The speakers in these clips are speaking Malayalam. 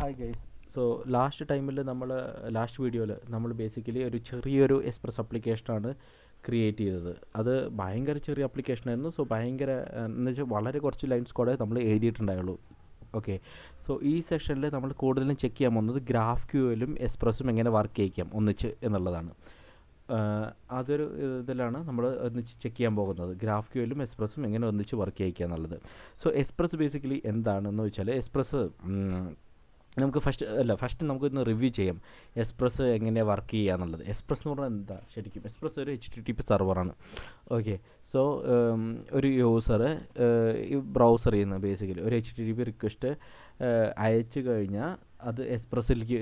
Hi guys. സോ ലാസ്റ്റ് വീഡിയോയിൽ നമ്മൾ ബേസിക്കലി ഒരു ചെറിയൊരു എക്സ്പ്രസ് ആപ്ലിക്കേഷനാണ് ക്രിയേറ്റ് ചെയ്തത്. അത് ഭയങ്കര ചെറിയ ആപ്ലിക്കേഷനായിരുന്നു. സോ ഭയങ്കര എന്ന് വെച്ചാൽ വളരെ കുറച്ച് ലൈൻസ് കൂടെ നമ്മൾ എഴുതിയിട്ടുണ്ടായുള്ളൂ. ഓക്കെ, സോ ഈ സെഷനിൽ നമ്മൾ കൂടുതലും ചെക്ക് ചെയ്യാൻ പോകുന്നത് ഗ്രാഫ് ക്യൂലും എക്സ്പ്രസ്സും എങ്ങനെ വർക്ക് ചെയ്യിക്കാം ഒന്നിച്ച് എന്നുള്ളതാണ്. അതൊരു ഇതിലാണ് നമ്മൾ ഒന്നിച്ച് ചെക്ക് ചെയ്യാൻ പോകുന്നത്. ഗ്രാഫ് ക്യൂലും എക്സ്പ്രസ്സും എങ്ങനെ ഒന്നിച്ച് വർക്ക് ചെയ്യിക്കുക എന്നുള്ളത്. സോ എക്സ്പ്രസ് ബേസിക്കലി എന്താണെന്ന് വെച്ചാൽ എക്സ്പ്രസ് നമുക്ക് ഫസ്റ്റ് നമുക്കൊന്ന് റിവ്യൂ ചെയ്യാം എക്സ്പ്രസ് എങ്ങനെയാണ് വർക്ക് ചെയ്യുക എന്നുള്ളത്. എക്സ്പ്രസ് എന്ന് പറഞ്ഞാൽ എന്താ ശരിക്കും? എക്സ്പ്രസ് ഒരു HTTP സെർവറാണ്. ഓക്കെ, സോ ഒരു യൂസർ ഈ ബ്രൗസറിൽ നിന്ന് ബേസിക്കലി ഒരു HTTP റിക്വസ്റ്റ് അയച്ചു കഴിഞ്ഞാൽ അത് എക്സ്പ്രസ്സിലേക്ക്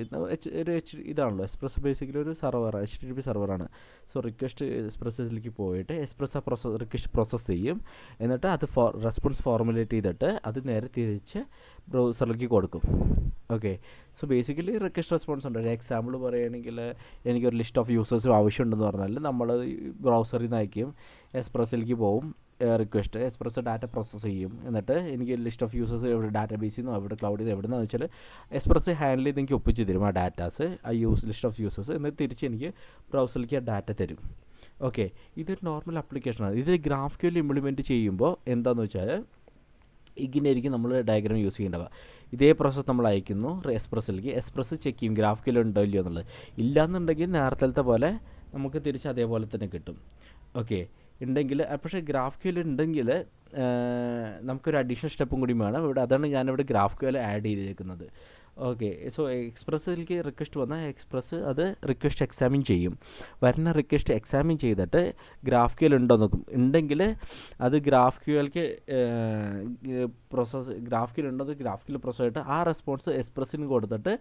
ഇതാണല്ലോ എക്സ്പ്രസ് ബേസിക്കലി ഒരു സെർവറാണ്, HTTP സെർവറാണ്. സോ റിക്വസ്റ്റ് എക്സ്പ്രസ്സിലേക്ക് പോയിട്ട് എക്സ്പ്രസ് ആ റിക്വസ്റ്റ് പ്രോസസ്സ് ചെയ്യും. എന്നിട്ട് അത് റെസ്പോൺസ് ഫോർമുലേറ്റ് ചെയ്തിട്ട് അത് നേരെ തിരിച്ച് ബ്രൗസറിലേക്ക് കൊടുക്കും. Okay, so basically request response ഉണ്ട്. ഒരു എക്സാമ്പിൾ പറയുകയാണെങ്കിൽ എനിക്കൊരു ലിസ്റ്റ് ഓഫ് യൂസേഴ്സ് ആവശ്യമുണ്ടെന്ന് പറഞ്ഞാൽ നമ്മൾ ബ്രൗസറിൽ നിന്ന് അയക്കും, എക്സ്പ്രസ്സിലേക്ക് പോവും, റിക്വസ്റ്റ് എക്സ്പ്രസ് ഡാറ്റ പ്രോസസ്സ് ചെയ്യും. എന്നിട്ട് എനിക്ക് ലിസ്റ്റ് ഓഫ് യൂസേഴ്സ് എവിടെ ഡാറ്റാ ബേസിൽ നിന്നോ എവിടെ ക്ലൗഡിൽ നിന്ന് എവിടെ നിന്നാന്ന് വെച്ചാൽ എക്സ്പ്രസ് ഹാൻഡിൽ ചെയ്ത് എനിക്ക് ഒപ്പിച്ച് തരും ആ ഡാറ്റാസ്, ആ ലിസ്റ്റ് ഓഫ് യൂസേഴ്സ്. എന്നിട്ട് തിരിച്ച് എനിക്ക് ബ്രൗസറിലേക്ക് ആ ഡാറ്റ തരും. ഓക്കെ, ഇതൊരു നോർമൽ ആപ്ലിക്കേഷനാണ്. ഇത് ഗ്രാഫ് ക്യൂൽ ഇംപ്ലിമെൻറ്റ് ചെയ്യുമ്പോൾ എന്താണെന്ന് വെച്ചാൽ ഇങ്ങനെയായിരിക്കും നമ്മൾ ഡയഗ്രാം യൂസ് ചെയ്യേണ്ടത്. ഇതേ പ്രോസസ്സ് നമ്മൾ അയക്കുന്നു എക്സ്പ്രസ്സിലേക്ക്, എക്സ്പ്രസ് ചെക്ക് ചെയ്യും ഗ്രാഫ് ക്യൂൽ ഉണ്ടോ ഇല്ലയോ എന്നുള്ളത്. ഇല്ലയെന്നുണ്ടെങ്കിൽ നേരത്തെ പോലെ നമുക്ക് തിരിച്ച് അതേപോലെ തന്നെ കിട്ടും. ഓക്കെ, ഉണ്ടെങ്കിൽ പക്ഷേ ഗ്രാഫ് ക്യൂൽ ഉണ്ടെങ്കിൽ നമുക്കൊരു അഡീഷണൽ സ്റ്റെപ്പും കൂടി വേണം ഇവിടെ. അതാണ് ഞാനിവിടെ ഗ്രാഫ് ക്യൂൽ ആഡ് ചെയ്തേക്കുന്നത്. ഓക്കെ, സോ എക്സ്പ്രസ്സിലേക്ക് റിക്വസ്റ്റ് വന്നാൽ എക്സ്പ്രസ് അത് റിക്വസ്റ്റ് എക്സാമിൻ ചെയ്യും. വരുന്ന റിക്വസ്റ്റ് എക്സാമിൻ ചെയ്തിട്ട് ഗ്രാഫ് ക്യൂൽ ഉണ്ടോ നോക്കും. ഉണ്ടെങ്കിൽ അത് ഗ്രാഫ് ക്യൂലേക്ക് ഗ്രാഫ് ക്യൂൽ ഉണ്ടോ ഗ്രാഫ് ക്യൂൽ പ്രോസസ് ആയിട്ട് ആ റെസ്പോൺസ് എക്സ്പ്രസ്സിന് കൊടുത്തിട്ട്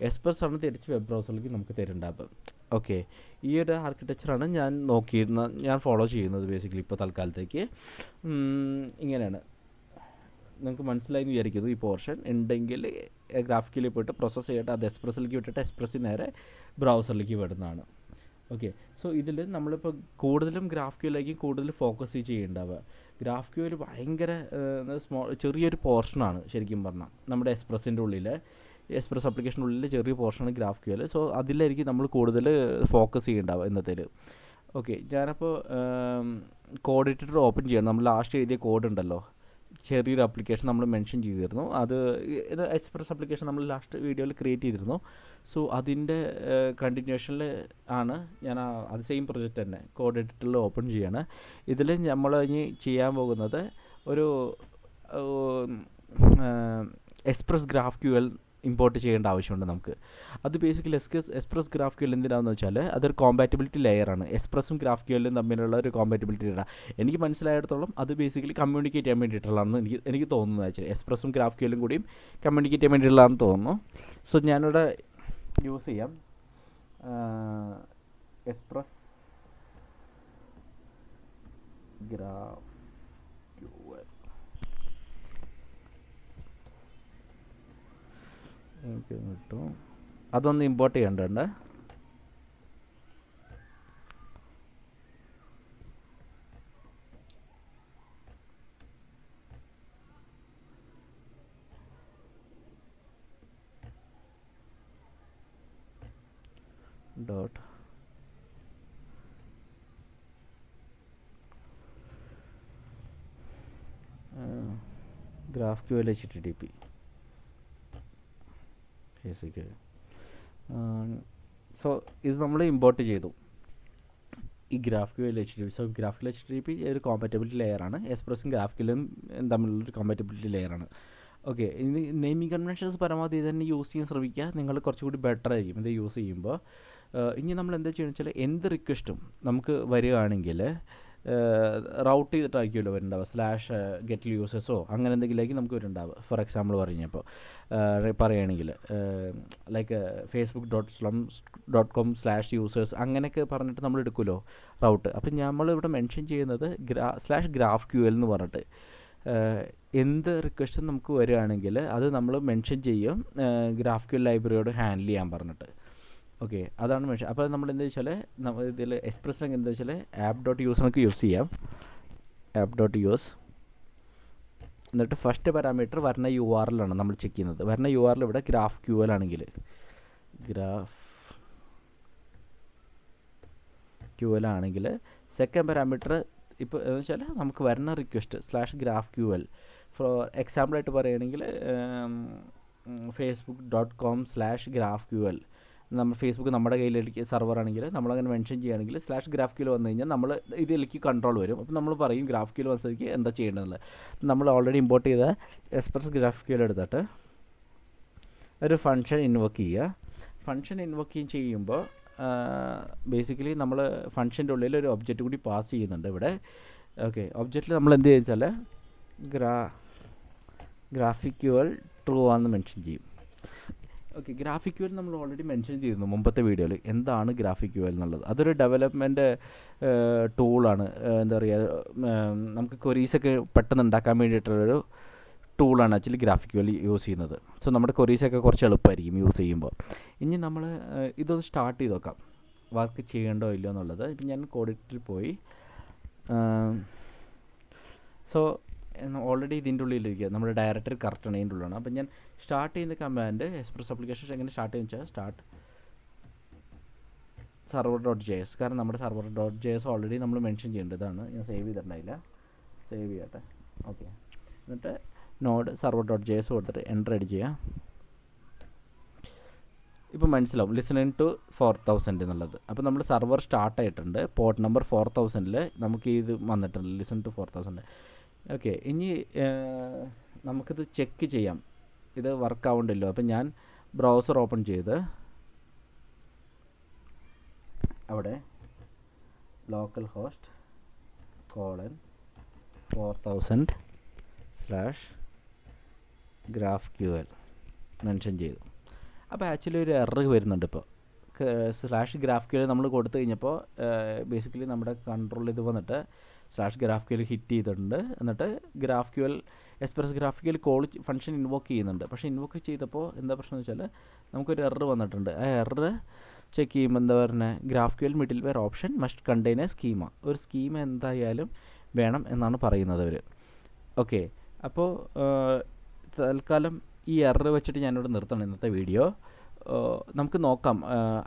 എക്സ്പ്രസ് ആണ് തിരിച്ച് വെബ് ബ്രൗസറിലേക്ക് നമുക്ക് തരുന്നുണ്ടാകും. ഓക്കെ, ഈ ഒരു ആർക്കിടെക്ചറാണ് ഞാൻ ഫോളോ ചെയ്യുന്നത് ബേസിക്കലി ഇപ്പോൾ തൽക്കാലത്തേക്ക്. ഇങ്ങനെയാണ്. നിങ്ങൾക്ക് മനസ്സിലായി എന്ന് വിചാരിക്കുന്നു ഈ പോർഷൻ. ഉണ്ടെങ്കിൽ ഗ്രാഫിക്കലി പോയിട്ട് പ്രോസസ്സ് ചെയ്തിട്ട് അത് എക്സ്പ്രസ്സിലേക്ക് വിട്ടിട്ട് എക്സ്പ്രസ്സിൽ നേരെ ബ്രൗസറിലേക്ക് വിടുന്നതാണ്. ഓക്കെ, സോ ഇതിൽ നമ്മളിപ്പോൾ കൂടുതലും ഗ്രാഫ് ക്യൂലേക്ക് കൂടുതൽ ഫോക്കസ് ചെയ്യേണ്ടാവുക. ഗ്രാഫ് ക്യൂല് ഭയങ്കര ചെറിയൊരു പോർഷനാണ് ശരിക്കും പറഞ്ഞാൽ. നമ്മുടെ എക്സ്പ്രസ്സിൻ്റെ ഉള്ളിൽ എക്സ്പ്രസ് ആപ്ലിക്കേഷൻ്റെ ഉള്ളിൽ ചെറിയ പോർഷനാണ് ഗ്രാഫ് ക്യൂൽ. സോ അതിലായിരിക്കും നമ്മൾ കൂടുതൽ ഫോക്കസ് ചെയ്യേണ്ടാവുക ഇന്നത്തേൽ. ഓക്കെ, ഞാനപ്പോൾ കോഡ് എഡിറ്റർ ഓപ്പൺ ചെയ്യണം. നമ്മൾ ലാസ്റ്റ് എഴുതിയ കോഡ് ഉണ്ടല്ലോ, ചെറിയൊരു ആപ്ലിക്കേഷൻ നമ്മൾ മെൻഷൻ ചെയ്തിരുന്നു. ഇത് എക്സ്പ്രസ് ആപ്ലിക്കേഷൻ നമ്മൾ ലാസ്റ്റ് വീഡിയോയിൽ ക്രിയേറ്റ് ചെയ്തിരുന്നു. സോ അതിൻ്റെ കണ്ടിന്യൂഷനിൽ ആണ് ഞാൻ അത് സെയിം പ്രൊജക്റ്റ് തന്നെ കോഡ് എഡിറ്ററിൽ ഓപ്പൺ ചെയ്യാണ്. ഇതിൽ നമ്മൾ ഇനി ചെയ്യാൻ പോകുന്നത് ഒരു എക്സ്പ്രസ് ഗ്രാഫ് ക്യൂൽ ഇമ്പോർട്ട് ചെയ്യേണ്ട ആവശ്യമുണ്ട് നമുക്ക്. അത് ബേസിക്കലി എക്സ്പ്രസ് ഗ്രാഫ് ക്യൂൽ എന്തിനാണെന്ന് വെച്ചാൽ അതൊരു കോമ്പാറ്റബിലിറ്റി ലെയറാണ്. എക്സ്പ്രസ്സും ഗ്രാഫ് ക്യൂലും തമ്മിലുള്ള ഒരു കോമ്പാറ്റബിലിറ്റി ലെയറാണ്. എനിക്ക് മനസ്സിലായിടത്തോളം അത് ബേസിക്കലി കമ്മ്യൂണിക്കേറ്റ് ചെയ്യാൻ വേണ്ടിയിട്ടുള്ളതാണെന്ന് എനിക്ക് തോന്നുന്നത്. വെച്ചാൽ എക്സ്പ്രസ്സും ഗ്രാഫ് ക്യൂലും കൂടിയും കമ്മ്യൂണിക്കേറ്റ് ചെയ്യാൻ വേണ്ടിയിട്ടുള്ളതാണെന്ന് തോന്നുന്നു. സോ ഞാനിവിടെ യൂസ് ചെയ്യാം എക്സ്പ്രസ് ഗ്രാഫ് ക്യൂൽ. എനിക്ക് കിട്ടും. അതൊന്ന് ഇമ്പോർട്ട് ചെയ്യേണ്ടതുണ്ട്. Dot GraphQL HTTP basically. So ഇത് നമ്മൾ ഇമ്പോർട്ട് ചെയ്തു ഈ GraphQL HTTP. So GraphQL HTTP ഒരു കോമ്പാറ്റബിലിറ്റി ലെയറാണ്. എക്സ്പ്രസ്സും ഗ്രാഫ് ക്യൂലും തമ്മിലുള്ളൊരു കോമ്പാറ്റബിലിറ്റി ലെയറാണ്. ഓക്കെ, ഇനി നെയിമിംഗ് കൺവെൻഷൻസ് പരമാവധി ഇത് തന്നെ യൂസ് ചെയ്യാൻ ശ്രമിക്കുക. നിങ്ങൾ കുറച്ചുകൂടി ബെറ്റർ ആയിരിക്കും ഇത് യൂസ് ചെയ്യുമ്പോൾ. ഇനി നമ്മൾ എന്താ ചെയ്യുന്നത് വെച്ചാൽ എന്ത് റിക്വസ്റ്റും നമുക്ക് വരികയാണെങ്കിൽ റൗട്ട് ചെയ്തിട്ടായിരിക്കുമല്ലോ വരുന്നുണ്ടാവുക. സ്ലാഷ് ഗെറ്റ് യൂസേഴ്സോ അങ്ങനെ എന്തെങ്കിലുമായിരിക്കും നമുക്ക് വരുന്നുണ്ടാവുക. ഫോർ എക്സാമ്പിൾ പറഞ്ഞപ്പോൾ പറയുകയാണെങ്കിൽ ലൈക്ക് facebook.com/users അങ്ങനെയൊക്കെ പറഞ്ഞിട്ട് നമ്മൾ എടുക്കുമല്ലോ റൗട്ട്. അപ്പം നമ്മളിവിടെ മെൻഷൻ ചെയ്യുന്നത് /ഗ്രാഫ് ക്യൂൽ എന്ന് പറഞ്ഞിട്ട് എന്ത് റിക്വസ്റ്റും നമുക്ക് വരികയാണെങ്കിൽ അത് നമ്മൾ മെൻഷൻ ചെയ്യും ഗ്രാഫ് ക്യൂൽ ലൈബ്രറിയോട് ഹാൻഡിൽ ചെയ്യാൻ പറഞ്ഞിട്ട്. ഓക്കെ, അതാണ് മെൻഷൻ. അപ്പോൾ നമ്മൾ എന്താ വെച്ചാൽ ഇതിൽ എക്സ്പ്രസ് എന്താ വെച്ചാൽ app.use നമുക്ക് യൂസ് ചെയ്യാം. app.use എന്നിട്ട് ഫസ്റ്റ് പാരാമീറ്റർ വരുന്ന യു ആർ എൽ ആണ് നമ്മൾ ചെക്ക് ചെയ്യുന്നത്. വരുന്ന യു ആർ എൽ ഇവിടെ ഗ്രാഫ് ക്യൂ എൽ ആണെങ്കിൽ ആണെങ്കിൽ സെക്കൻഡ് പാരാമീറ്റർ ഇപ്പോൾ എന്ന് വെച്ചാൽ നമുക്ക് വരുന്ന റിക്വസ്റ്റ് /GraphQL ഫോർ എക്സാമ്പിളായിട്ട് പറയുകയാണെങ്കിൽ facebook.com/GraphQL നമ്മൾ ഫേസ്ബുക്ക് നമ്മുടെ കയ്യിലേക്ക് സെർവർ ആണെങ്കിൽ നമ്മളങ്ങനെ മെൻഷൻ ചെയ്യുകയാണെങ്കിൽ /GraphQL വന്നു കഴിഞ്ഞാൽ നമ്മൾ ഇതിലേക്ക് കൺട്രോൾ വരും. അപ്പോൾ നമ്മൾ പറയും GraphQL വന്നതിലേക്ക് എന്താ ചെയ്യേണ്ടതെന്നുള്ളത്. നമ്മൾ ഓൾറെഡി ഇമ്പോർട്ട് ചെയ്ത എക്സ്പ്രസ് GraphQL എടുത്തിട്ട് ഒരു ഫംഗ്ഷൻ ഇൻവോക്ക് ചെയ്യുക. ഫംഗ്ഷൻ ഇൻവോക്ക് ചെയ്യുമ്പോൾ ബേസിക്കലി നമ്മൾ ഫംഗ്ഷൻ്റെ ഉള്ളിൽ ഒരു ഒബ്ജക്റ്റ് കൂടി പാസ് ചെയ്യുന്നുണ്ട് ഇവിടെ. ഓക്കെ, ഒബ്ജക്റ്റിൽ നമ്മൾ എന്ത് ചെയ്യുക GraphQL ട്രൂ ആണെന്ന് മെൻഷൻ ചെയ്യും. ഓക്കെ, GraphQL നമ്മൾ ഓൾറെഡി മെൻഷൻ ചെയ്തിരുന്നു മുമ്പത്തെ വീഡിയോയിൽ എന്താണ് GraphQL എന്നുള്ളത്. അതൊരു ഡെവലപ്മെൻറ്റ് ടൂളാണ്. എന്താ പറയുക, നമുക്ക് ക്വരീസൊക്കെ പെട്ടെന്ന് ഉണ്ടാക്കാൻ വേണ്ടിയിട്ടുള്ളൊരു ടൂളാണ് ആക്ച്വലി GraphQL യൂസ് ചെയ്യുന്നത്. സോ നമ്മുടെ ക്വരീസൊക്കെ കുറച്ച് എളുപ്പമായിരിക്കും യൂസ് ചെയ്യുമ്പോൾ. ഇനി നമ്മൾ ഇതൊന്ന് സ്റ്റാർട്ട് ചെയ്ത് നോക്കാം, വർക്ക് ചെയ്യണ്ടോ ഇല്ലയോ എന്നുള്ളത്. ഇപ്പം ഞാൻ കോഡിറ്റിൽ പോയി. സോ ഓൾറെഡി ഇതിൻ്റെ ഉള്ളിലിരിക്കുക, നമ്മുടെ ഡയറക്ടറി കറക്റ്റാണ് ഇതിൻ്റെ ഉള്ളിലാണ്. അപ്പം ഞാൻ സ്റ്റാർട്ട് ചെയ്യുന്ന കമാൻഡ് എക്സ്പ്രസ് ആപ്ലിക്കേഷൻ എങ്ങനെ സ്റ്റാർട്ട് ചെയ്യുന്നത് വെച്ചാൽ സ്റ്റാർട്ട് server.js. കാരണം നമ്മുടെ server.js ഓൾറെഡി നമ്മൾ മെൻഷൻ ചെയ്യേണ്ടതാണ്. ഞാൻ സേവ് ചെയ്തിട്ടുണ്ടായില്ല, സേവ് ചെയ്യട്ടെ. ഓക്കെ, എന്നിട്ട് നോഡ് server.js കൊടുത്തിട്ട് എൻ്റർ അടിച്ച് ചെയ്യാം. ഇപ്പോൾ മനസ്സിലാവും ലിസണിങ് ടു 4000 എന്നുള്ളത്. അപ്പോൾ നമ്മൾ സർവർ സ്റ്റാർട്ട് ആയിട്ടുണ്ട്. പോർട്ട് നമ്പർ 4000 നമുക്ക് ഇത് വന്നിട്ടുണ്ട്, ലിസൺ ടു 4000. ഓക്കെ, ഇനി നമുക്കിത് ചെക്ക് ചെയ്യാം ഇത് വർക്ക് ആവുന്നുണ്ടല്ലോ. അപ്പം ഞാൻ ബ്രൗസർ ഓപ്പൺ ചെയ്ത് അവിടെ ലോക്കൽ ഹോസ്റ്റ് :4000/GraphQL മെൻഷൻ ചെയ്തു. അപ്പോൾ ആക്ച്വലി ഒരു എറർ വരുന്നുണ്ട്. ഇപ്പോൾ /GraphQL നമ്മൾ കൊടുത്തു കഴിഞ്ഞപ്പോൾ ബേസിക്കലി നമ്മുടെ കൺട്രോൾ ഇത് വന്നിട്ട് /GraphQL ഹിറ്റ് ചെയ്തിട്ടുണ്ട്. എന്നിട്ട് express GraphQL call function invoke ചെയ്യുന്നുണ്ട്. പക്ഷേ ഇൻവോക്ക് ചെയ്തപ്പോൾ എന്താ പ്രശ്നം എന്ന് വെച്ചാൽ നമുക്കൊരു എറർ വന്നിട്ടുണ്ട്. ആ എറർ ചെക്ക് ചെയ്യുമ്പോൾ എന്താ പറയുന്നത്, GraphQL middleware option must contain A schema. ഒരു സ്കീമ എന്തായാലും വേണം എന്നാണ് പറയുന്നത് അവർ. ഓക്കെ, അപ്പോൾ തൽക്കാലം ഈ എറർ വെച്ചിട്ട് ഞാനിവിടെ നിർത്തണം ഇന്നത്തെ വീഡിയോ. നമുക്ക് നോക്കാം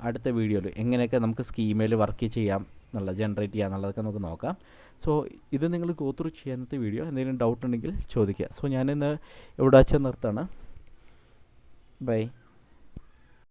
അടുത്ത വീഡിയോയിൽ എങ്ങനെയൊക്കെ നമുക്ക് സ്കീമയിൽ വർക്ക് ചെയ്യാം എന്നുള്ളത്, ജനറേറ്റ് ചെയ്യാം എന്നുള്ളതൊക്കെ നമുക്ക് നോക്കാം. സോ ഇത് നിങ്ങൾ ഗോ ത്രൂ ചെയ്യാനത്തെ വീഡിയോ. എന്തെങ്കിലും ഡൗട്ട് ഉണ്ടെങ്കിൽ ചോദിക്കുക. സോ ഞാനിന്ന് ഇവിടെ വെച്ച് നിർത്താണ്. ബൈ.